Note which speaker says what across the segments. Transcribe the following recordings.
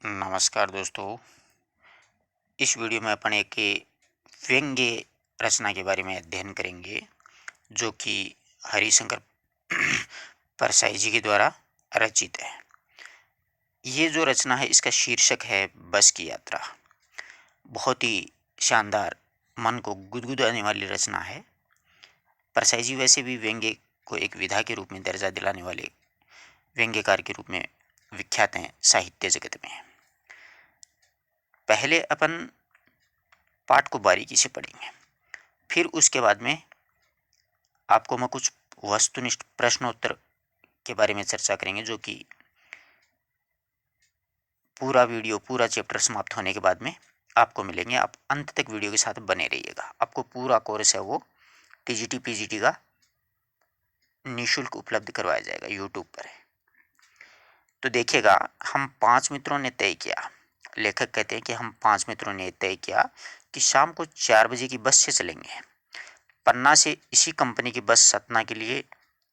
Speaker 1: नमस्कार दोस्तों। इस वीडियो में अपन एक व्यंग्य रचना के बारे में अध्ययन करेंगे जो कि हरिशंकर परसाई जी के द्वारा रचित है। ये जो रचना है इसका शीर्षक है बस की यात्रा। बहुत ही शानदार, मन को गुदगुदाने वाली रचना है। परसाई जी वैसे भी व्यंग्य को एक विधा के रूप में दर्जा दिलाने वाले व्यंग्यकार के रूप में विख्यात हैं साहित्य जगत में। पहले अपन पाठ को बारीकी से पढ़ेंगे, फिर उसके बाद में आपको मैं कुछ वस्तुनिष्ठ प्रश्नोत्तर के बारे में चर्चा करेंगे, जो कि पूरा वीडियो, पूरा चैप्टर समाप्त होने के बाद में आपको मिलेंगे। आप अंत तक वीडियो के साथ बने रहिएगा। आपको पूरा कोर्स है वो टीजीटी पीजीटी का निःशुल्क उपलब्ध करवाया जाएगा, यूट्यूब पर है। तो देखिएगा, हम 5 मित्रों ने तय किया, लेखक कहते हैं कि हम 5 मित्रों ने तय किया कि शाम को 4 बजे की बस से चलेंगे। पन्ना से इसी कंपनी की बस सतना के लिए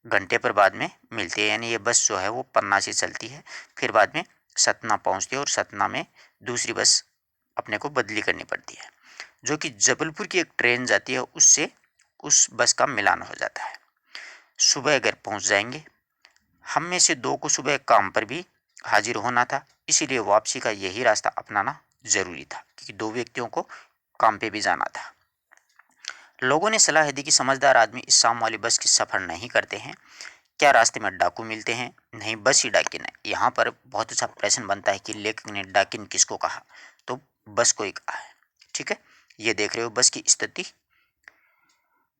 Speaker 1: घंटे पर बाद में मिलती है। यानी ये बस जो है वो पन्ना से चलती है, फिर बाद में सतना पहुंचती है और सतना में दूसरी बस अपने को बदली करनी पड़ती है, जो कि जबलपुर की एक ट्रेन जाती है, उससे उस बस का मिलान हो जाता है। सुबह घर पहुंच जाएंगे। हम में से 2 को सुबह काम पर भी हाजिर होना था, इसीलिए वापसी का यही रास्ता अपनाना जरूरी था, क्योंकि 2 व्यक्तियों को काम पे भी जाना था। लोगों ने सलाह दी कि समझदार आदमी इस शाम वाली बस की सफर नहीं करते हैं। क्या रास्ते में डाकू मिलते हैं? नहीं, बस ही डाकिन है। यहाँ पर बहुत अच्छा प्रश्न बनता है कि लेखक ने डाकिन किसको कहा, तो बस को ही कहा है। ठीक है, ये देख रहे हो बस की स्थिति।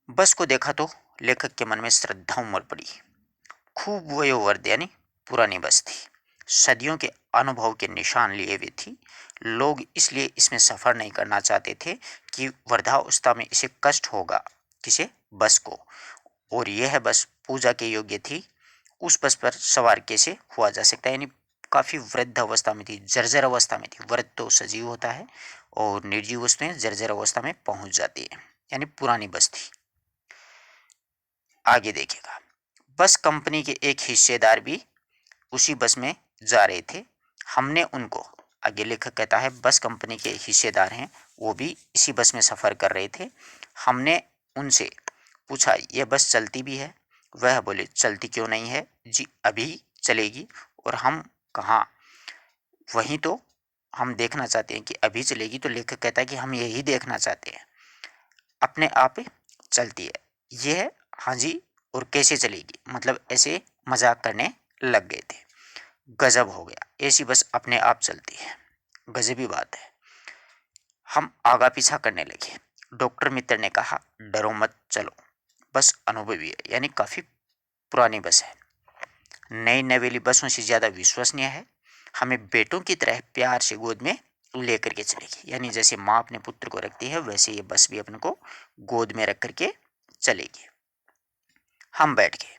Speaker 1: बस को देखा तो लेखक के मन में श्रद्धा उमड़ पड़ी। खूब वयोवृद्ध यानी पुरानी बस थी, सदियों के अनुभव के निशान लिए हुए थी। लोग इसलिए इसमें सफर नहीं करना चाहते थे कि वृद्धावस्था में इसे कष्ट होगा, किसे? बस को। और यह बस पूजा के योग्य थी। उस बस पर सवार कैसे हुआ जा सकता है? यानी काफी वृद्ध अवस्था में थी, जर्जर अवस्था में थी। वृद्ध तो सजीव होता है और निर्जीव वस्तुएं जर्जर अवस्था में पहुंच जाती है, यानी पुरानी बस थी। आगे देखिएगा, बस कंपनी के एक हिस्सेदार भी उसी बस में जा रहे थे। हमने उनको, आगे लेखक कहता है बस कंपनी के हिस्सेदार हैं, वो भी इसी बस में सफर कर रहे थे। हमने उनसे पूछा ये बस चलती भी है? वह बोले चलती क्यों नहीं है जी, अभी चलेगी। और हम कहाँ, वहीं तो हम देखना चाहते हैं कि अभी चलेगी। तो लेखक कहता है कि हम यही देखना चाहते हैं, अपने आप चलती है यह? हाँ जी। और कैसे चलेगी? मतलब ऐसे मजाक करने लग गए थे। गजब हो गया, ऐसी बस अपने आप चलती है, गजबी बात है। हम आगा पीछा करने लगे। डॉक्टर मित्र ने कहा डरो मत, चलो, बस अनुभवी है, यानी काफी पुरानी बस है, नई नवेली बसों से ज्यादा विश्वसनीय है। हमें बेटों की तरह प्यार से गोद में लेकर के चलेगी। यानी जैसे माँ अपने पुत्र को रखती है, वैसे ये बस भी अपने को गोद में रख करके चलेगी। हम बैठ गए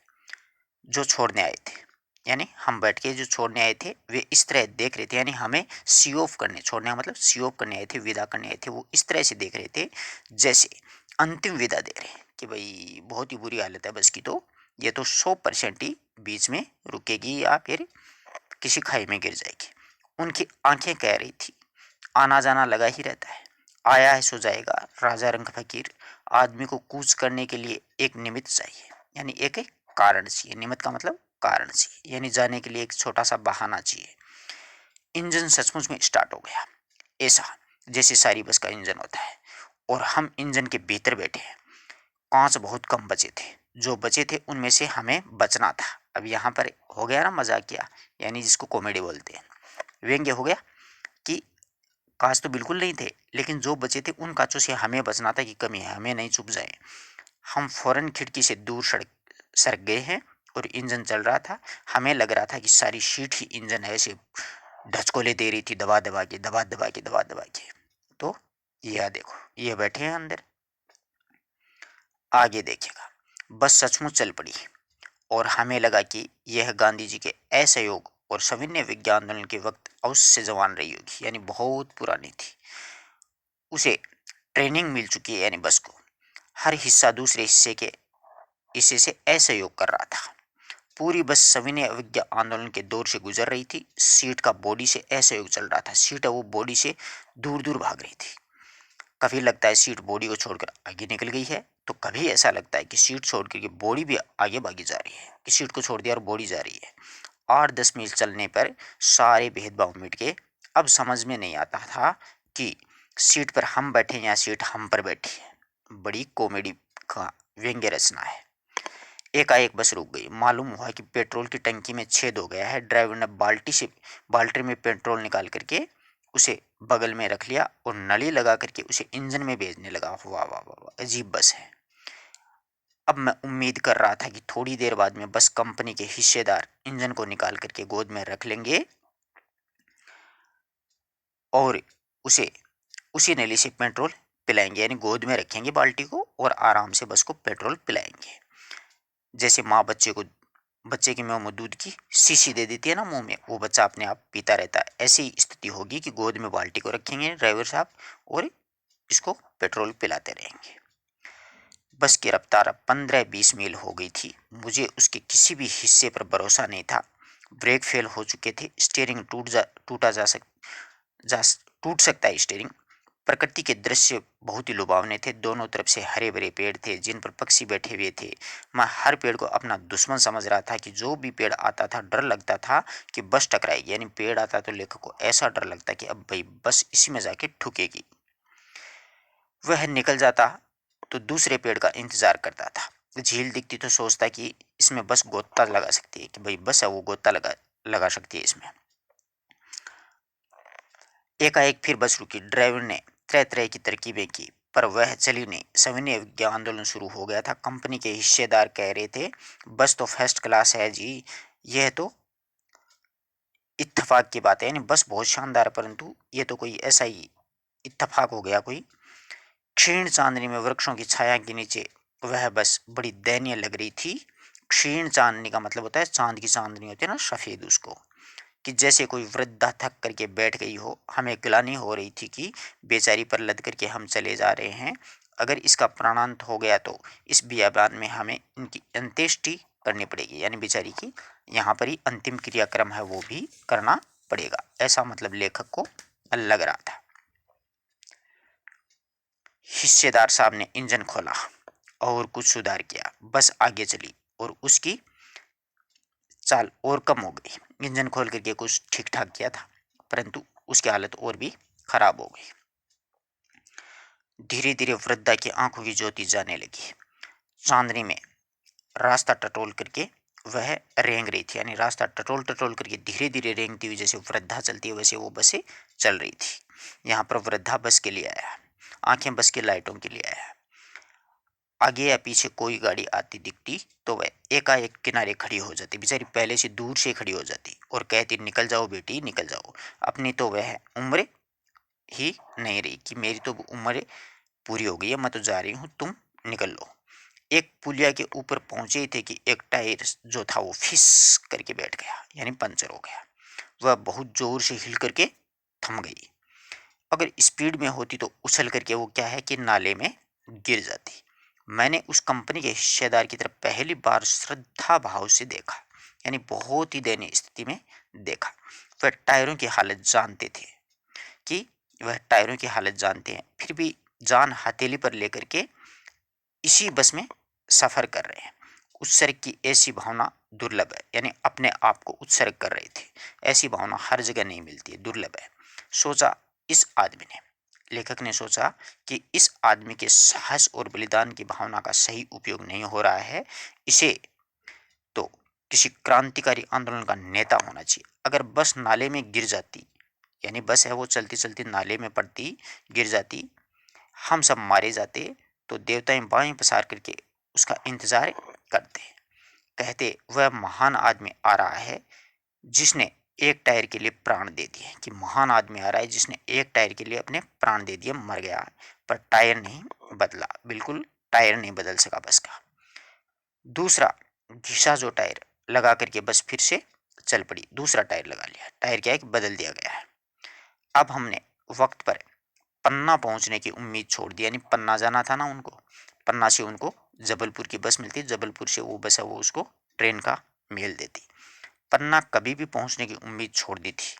Speaker 1: जो छोड़ने आए थे, यानी हम बैठ के जो छोड़ने आए थे वे इस तरह देख रहे थे, यानी हमें सी ऑफ करने, छोड़ने का मतलब सी ऑफ करने आए थे, विदा करने आए थे। वो इस तरह से देख रहे थे जैसे अंतिम विदा दे रहे हैं कि भाई बहुत ही बुरी हालत है बस की, तो ये तो 100% ही बीच में रुकेगी या फिर किसी खाई में गिर जाएगी। उनकी आंखें कह रही थी आना जाना लगा ही रहता है, आया है सो जाएगा, राजा रंग फकीर। आदमी को कूच करने के लिए एक निमित्त चाहिए, यानी एक कारण चाहिए। निमित्त का मतलब कारण चाहिए, यानी जाने के लिए एक छोटा सा बहाना चाहिए। इंजन सचमुच में स्टार्ट हो गया, ऐसा जैसे सारी बस का इंजन होता है। और हम इंजन के भीतर बैठे हैं। कांच बहुत कम बचे थे, जो बचे थे उनमें से हमें बचना था। अब यहाँ पर हो गया ना मजाकिया, यानी जिसको कॉमेडी बोलते हैं, व्यंग्य हो गया कि कांच तो बिल्कुल नहीं थे, लेकिन जो बचे थे उन कांचों से हमें बचना था कि कमी है, हमें नहीं चुभ जाए। हम फौरन खिड़की से दूर सरक गए हैं और इंजन चल रहा था। हमें लग रहा था कि सारी शीट ही इंजन है, ऐसे ढचकोले दे रही थी, दबा दबा के, दबा दबा के, दबा दबा के। तो यह देखो, ये बैठे हैं अंदर। आगे देखिएगा, बस सचमुच चल पड़ी और हमें लगा कि यह गांधी जी के असहयोग और सविनय विज्ञान आंदोलन के वक्त अवश्य जवान रही होगी, यानी बहुत पुरानी थी। उसे ट्रेनिंग मिल चुकी है, यानी बस को हर हिस्सा दूसरे हिस्से से असहयोग कर रहा था। पूरी बस सविनय अवज्ञा आंदोलन के दौर से गुजर रही थी। सीट का बॉडी से ऐसे योग चल रहा था, सीट वो बॉडी से दूर दूर भाग रही थी। कभी लगता है सीट बॉडी को छोड़कर आगे निकल गई है, तो कभी ऐसा लगता है कि सीट छोड़ करके बॉडी भी आगे भागी जा रही है, कि सीट को छोड़ दिया और बॉडी जा रही है। 8-10 मील चलने पर सारे भेदभाव मिट गए। अब समझ में नहीं आता था कि सीट पर हम बैठे या सीट हम पर बैठी है। बड़ी कॉमेडी का व्यंग्य रचना है। एकाएक बस रुक गई। मालूम हुआ कि पेट्रोल की टंकी में छेद हो गया है। ड्राइवर ने बाल्टी में पेट्रोल निकाल करके उसे बगल में रख लिया और नली लगा करके उसे इंजन में भेजने लगा। वाह वाह वाह वाह, अजीब बस है। अब मैं उम्मीद कर रहा था कि थोड़ी देर बाद में बस कंपनी के हिस्सेदार इंजन को निकाल करके गोद में रख लेंगे और उसे उसी नली से पेट्रोल पिलाएंगे, यानी गोद में रखेंगे बाल्टी को और आराम से बस को पेट्रोल पिलाएंगे। जैसे माँ बच्चे के मुंह में दूध की शीशी दे देती है ना मुंह में, वो बच्चा अपने आप पीता रहता है। ऐसी स्थिति होगी कि गोद में बाल्टी को रखेंगे ड्राइवर साहब और इसको पेट्रोल पिलाते रहेंगे। बस की रफ्तार 15-20 मील हो गई थी। मुझे उसके किसी भी हिस्से पर भरोसा नहीं था। ब्रेक फेल हो चुके थे। स्टीयरिंग टूट सकता है स्टीयरिंग। प्रकृति के दृश्य बहुत ही लुभावने थे। दोनों तरफ से हरे भरे पेड़ थे जिन पर पक्षी बैठे हुए थे। मैं हर पेड़ को अपना दुश्मन समझ रहा था कि जो भी पेड़ आता था डर लगता था कि बस टकराएगी। यानी पेड़ आता तो लेखक को ऐसा डर लगता कि अब भाई बस इसी में जाके ठुकेगी। वह निकल जाता तो दूसरे पेड़ का इंतजार करता था। झील दिखती तो सोचता कि इसमें बस गोता लगा सकती है, कि भाई बस है वो गोता लगा सकती है इसमें। एकाएक फिर बस रुकी। ड्राइवर ने तरह तरह की तरकीबें की पर वह चली नहीं। सविनय अवज्ञा आंदोलन शुरू हो गया था। कंपनी के हिस्सेदार कह रहे थे बस तो फर्स्ट क्लास है जी, यह तो इत्तेफाक की बात है, यानी बस बहुत शानदार है, परंतु ये तो कोई ऐसा ही इत्तेफाक हो गया कोई। क्षीण चांदनी में वृक्षों की छाया के नीचे वह बस बड़ी दयनीय लग रही थी। क्षीण चांदनी का मतलब होता है चांद की चांदनी होती है ना सफेद, उसको, कि जैसे कोई वृद्धा थक करके बैठ गई हो। हमें गिलानी हो रही थी कि बेचारी पर लद करके हम चले जा रहे हैं। अगर इसका प्राणांत हो गया तो इस बियाबान में हमें इनकी अंत्येष्टि करनी पड़ेगी, यानी बेचारी की यहाँ पर ही अंतिम क्रियाक्रम है वो भी करना पड़ेगा। ऐसा मतलब लेखक को लग रहा था। हिस्सेदार साहब ने इंजन खोला और कुछ सुधार किया। बस आगे चली और उसकी चाल और कम हो गई। इंजन खोल करके कुछ ठीक ठाक किया था परंतु उसकी हालत और भी खराब हो गई। धीरे धीरे वृद्धा की आंखों की ज्योति जाने लगी। चांदनी में रास्ता टटोल करके वह रेंग रही थी, यानी रास्ता टटोल टटोल करके धीरे धीरे रेंगती हुई जैसे वृद्धा चलती है वैसे वो बसें चल रही थी। यहाँ पर वृद्धा बस के लिए आया, आंखें बस की लाइटों के लिए आया। आगे या पीछे कोई गाड़ी आती दिखती तो वह एकाएक किनारे खड़ी हो जाती। बेचारी पहले से दूर से खड़ी हो जाती और कहती निकल जाओ बेटी निकल जाओ। अपनी तो वह उम्र ही नहीं रही कि मेरी तो उम्र पूरी हो गई है, मैं तो जा रही हूँ, तुम निकल लो। एक पुलिया के ऊपर पहुंचे ही थे कि एक टायर जो था वो फिस करके बैठ गया, यानी पंचर हो गया। वह बहुत जोर से हिल करके थम गई। अगर स्पीड में होती तो उछल करके वो क्या है कि नाले में गिर जाती। मैंने उस कंपनी के हिस्सेदार की तरफ पहली बार श्रद्धा भाव से देखा, यानी बहुत ही दयनीय स्थिति में देखा। वह टायरों की हालत जानते थे कि वह टायरों की हालत जानते हैं, फिर भी जान हथेली पर लेकर के इसी बस में सफर कर रहे हैं। उत्सर्ग की ऐसी भावना दुर्लभ है, यानी अपने आप को उत्सर्ग कर रहे थे। ऐसी भावना हर जगह नहीं मिलती है, दुर्लभ है। सोचा इस आदमी ने, लेखक ने सोचा कि इस आदमी के साहस और बलिदान की भावना का सही उपयोग नहीं हो रहा है। इसे तो किसी क्रांतिकारी आंदोलन का नेता होना चाहिए। अगर बस नाले में गिर जाती, यानी बस है वो चलती चलती नाले में पड़ती, गिर जाती, हम सब मारे जाते, तो देवताएं बाएं पसार करके उसका इंतजार करते, कहते वह महान आदमी आ रहा है जिसने एक टायर के लिए प्राण दे दिए, कि महान आदमी आ रहा है जिसने एक टायर के लिए अपने प्राण दे दिए, मर गया पर टायर नहीं बदला। बिल्कुल टायर नहीं बदल सका बस का। दूसरा घिसा जो टायर लगा करके बस फिर से चल पड़ी। दूसरा टायर लगा लिया, टायर क्या है कि बदल दिया गया है। अब हमने वक्त पर पन्ना पहुंचने की उम्मीद छोड़ दी, यानी पन्ना जाना था ना उनको, पन्ना से उनको जबलपुर की बस मिलती, जबलपुर से वो बस है वो उसको ट्रेन का मेल देती। पन्ना कभी भी पहुंचने की उम्मीद छोड़ दी थी।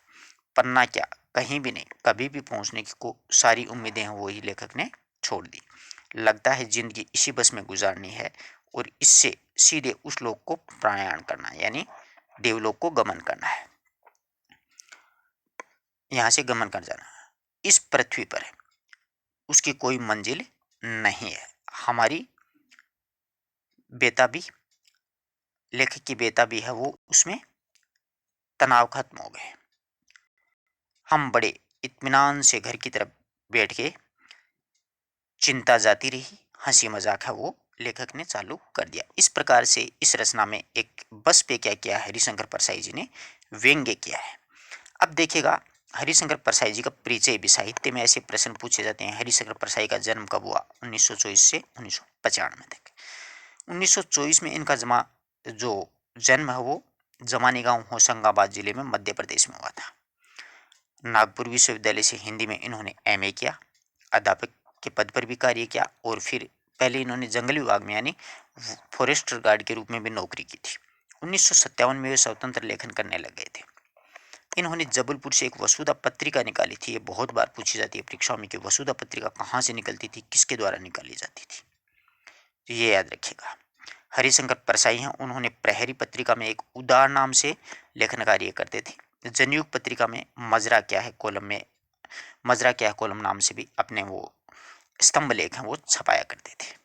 Speaker 1: पन्ना क्या, कहीं भी नहीं, कभी भी पहुंचने की को सारी उम्मीदें हैं वो ही लेखक ने छोड़ दी। लगता है जिंदगी इसी बस में गुजारनी है और इससे सीधे उस लोक को प्रयाण करना, यानी देवलोक को गमन करना है, यहां से गमन कर जाना। इस पृथ्वी पर उसकी कोई मंजिल नहीं है। हमारी बेताबी, लेखक की बेताबी है वो उसमें तनाव खत्म हो गए। हम बड़े इत्मीनान से घर की तरफ बैठ के चिंता जाती रही, हंसी मजाक है वो लेखक ने चालू कर दिया। इस प्रकार से इस रचना में एक बस पे क्या किया है हरिशंकर परसाई जी ने, व्यंग्य किया है। अब देखिएगा हरिशंकर परसाई जी का परिचय भी, साहित्य में ऐसे प्रश्न पूछे जाते हैं। हरिशंकर परसाई का जन्म कब हुआ? 1924 से 1995 तक। 1924 में इनका जो जन्म है वो जमानी गांव होशंगाबाद जिले में मध्य प्रदेश में हुआ था। नागपुर विश्वविद्यालय से हिंदी में इन्होंने एमए किया, अध्यापक के पद पर भी कार्य किया और फिर पहले इन्होंने जंगल विभाग में यानी फॉरेस्टर गार्ड के रूप में भी नौकरी की थी। 1957 में वे स्वतंत्र लेखन करने लग गए थे। इन्होंने जबलपुर से एक वसुधा पत्रिका निकाली थी। ये बहुत बार पूछी जाती है परीक्षाओं में कि वसुधा पत्रिका कहाँ से निकलती थी, किसके द्वारा निकाली जाती थी, तो ये याद रखिएगा। हरिशंकर परसाई हैं, उन्होंने प्रहरी पत्रिका में एक उदार नाम से लेखन कार्य करते थे। जनयुग पत्रिका में मजरा क्या है कॉलम नाम से भी अपने वो स्तंभ लेख हैं वो छपाया करते थे।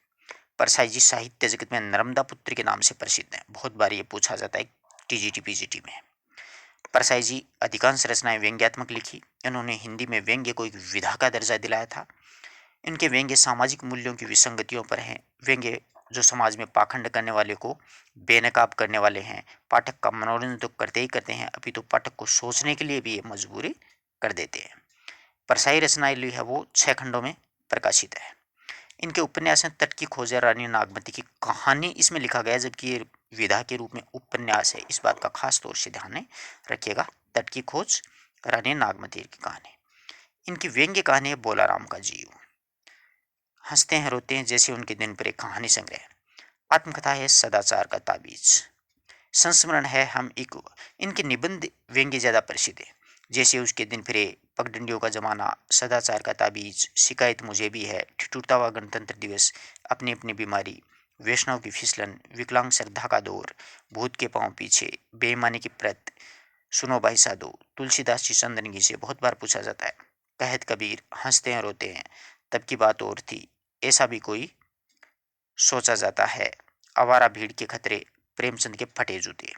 Speaker 1: परसाई जी साहित्य जगत में नर्मदा पुत्र के नाम से प्रसिद्ध हैं। बहुत बार ये पूछा जाता है टीजीटी पीजीटी में। परसाई जी अधिकांश रचनाएं व्यंग्यात्मक लिखी। इन्होंने हिंदी में व्यंग्य को एक विधा का दर्जा दिलाया था। इनके व्यंग्य सामाजिक मूल्यों की विसंगतियों पर हैं। व्यंग्य जो समाज में पाखंड करने वाले को बेनकाब करने वाले हैं, पाठक का मनोरंजन तो करते ही करते हैं, अभी तो पाठक को सोचने के लिए भी ये मजबूरी कर देते हैं। परसाई रचनाएं ली है वो 6 खंडों में प्रकाशित है। इनके उपन्यास हैं तट की खोज या रानी नागमती की कहानी इसमें लिखा गया है, जबकि ये विधा के रूप में उपन्यास है। इस बात का खास तौर से ध्यान रखिएगा। तट की खोज, रानी नागमती की कहानी। इनकी व्यंग्य कहानी है बोलाराम का जीव। हंसते हैं रोते हैं जैसे उनके दिन पर एक कहानी संग्रह। आत्मकथा है सदाचार का ताबीज। संस्मरण है हम एक। इनके निबंध व्यंग्य ज्यादा प्रसिद्ध है, जैसे उसके दिन फिरे, पगडंडियों का जमाना, सदाचार का ताबीज, शिकायत मुझे भी है, ठिठुरता हुआ गणतंत्र दिवस, अपनी अपनी बीमारी, वैष्णव की फिसलन, विकलांग श्रद्धा का दौर, भूत के पांव पीछे, बेईमानी की प्रत, सुनो भाई साधो, तुलसीदास जी चंदनगी से बहुत बार पूछा जाता है। कहत कबीर, हंसते हैं रोते हैं, तब की बात और थी, ऐसा भी कोई सोचा जाता है, आवारा भीड़ के खतरे, प्रेमचंद के फटे जूते।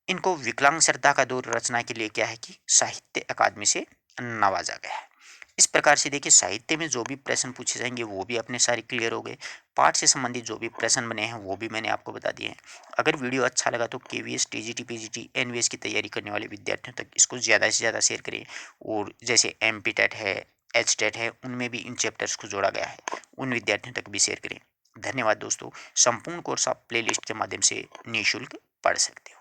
Speaker 1: इनको विकलांग श्रद्धा का दौर रचना के लिए क्या है कि साहित्य अकादमी से नवाजा गया है। इस प्रकार से देखिए साहित्य में जो भी प्रश्न पूछे जाएंगे वो भी अपने सारे क्लियर हो गए। पाठ से संबंधित जो भी प्रश्न बने हैं वो भी मैंने आपको बता दिए हैं। अगर वीडियो अच्छा लगा तो केवीएस, टीजीटी, पीजीटी, एनवीएस की तैयारी करने वाले विद्यार्थियों तक इसको ज़्यादा से ज़्यादा शेयर करें। और जैसे एमपी टेट है, एच टेट है, उनमें भी इन चैप्टर्स को जोड़ा गया है, उन विद्यार्थियों तक भी शेयर करें। धन्यवाद दोस्तों। संपूर्ण कोर्स आप प्लेलिस्ट के माध्यम से निःशुल्क पढ़ सकते हो।